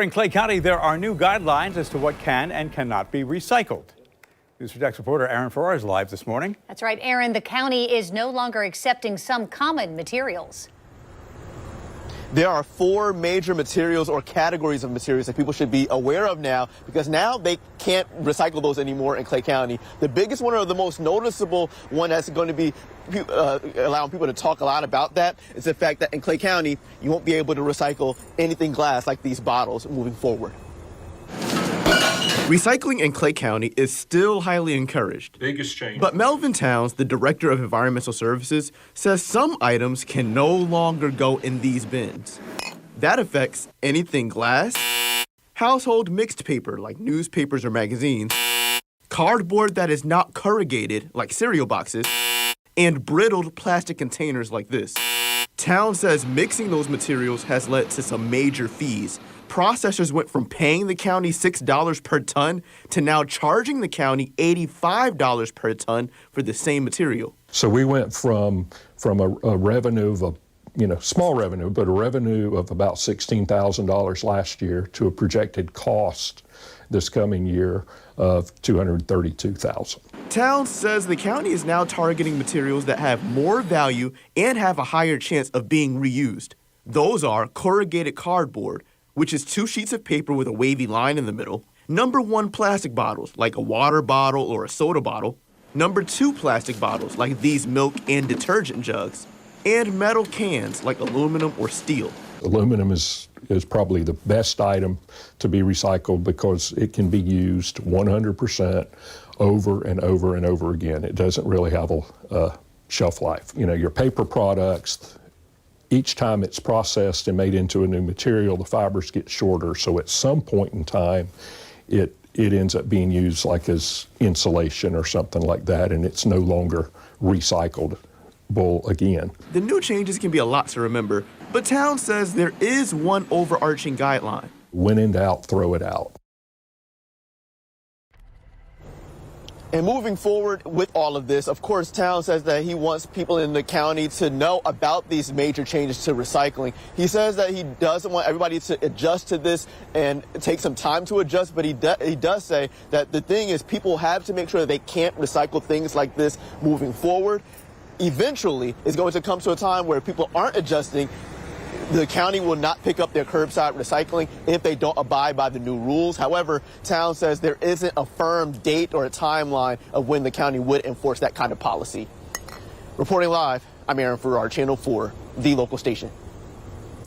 In Clay County, there are new guidelines as to what can and cannot be recycled. News 4 Jax reporter Aaron Farrar is live this morning. That's right, Aaron. The county is no longer accepting some common materials. There are 4 major materials or categories of materials that people should be aware of now, because now they can't recycle those anymore in Clay County. The biggest one, or the most noticeable one that's going to be allowing people to talk a lot about that, is the fact that in Clay County, you won't be able to recycle anything glass like these bottles moving forward. Recycling in Clay County is still highly encouraged. Biggest change. But Melvin Towns, the director of environmental services, says some items can no longer go in these bins. That affects anything glass, household mixed paper like newspapers or magazines, cardboard that is not corrugated like cereal boxes, and brittled plastic containers like this. Towns says mixing those materials has led to some major fees. Processors went from paying the county $6 per ton to now charging the county $85 per ton for the same material. So we went from a revenue of small revenue, but a revenue of about $16,000 last year to a projected cost this coming year of $232,000. Towns says the county is now targeting materials that have more value and have a higher chance of being reused. Those are corrugated cardboard, which is 2 sheets of paper with a wavy line in the middle. Number 1, plastic bottles, like a water bottle or a soda bottle. Number 2, plastic bottles, like these milk and detergent jugs. And metal cans, like aluminum or steel. Aluminum is probably the best item to be recycled because it can be used 100% over and over and over again. It doesn't really have a shelf life. Your paper products, each time it's processed and made into a new material, the fibers get shorter. So at some point in time, it ends up being used like as insulation or something like that, and it's no longer recyclable again. The new changes can be a lot to remember, but Towns says there is one overarching guideline. When in doubt, throw it out. And moving forward with all of this, of course, Towns says that he wants people in the county to know about these major changes to recycling. He says that he doesn't want everybody to adjust to this and take some time to adjust, but he does say that the thing is people have to make sure that they can't recycle things like this moving forward. Eventually, it's going to come to a time where people aren't adjusting. The county will not pick up their curbside recycling if they don't abide by the new rules. However, Towns says there isn't a firm date or a timeline of when the county would enforce that kind of policy. Reporting live, I'm Aaron Farrar, Channel 4, the local station.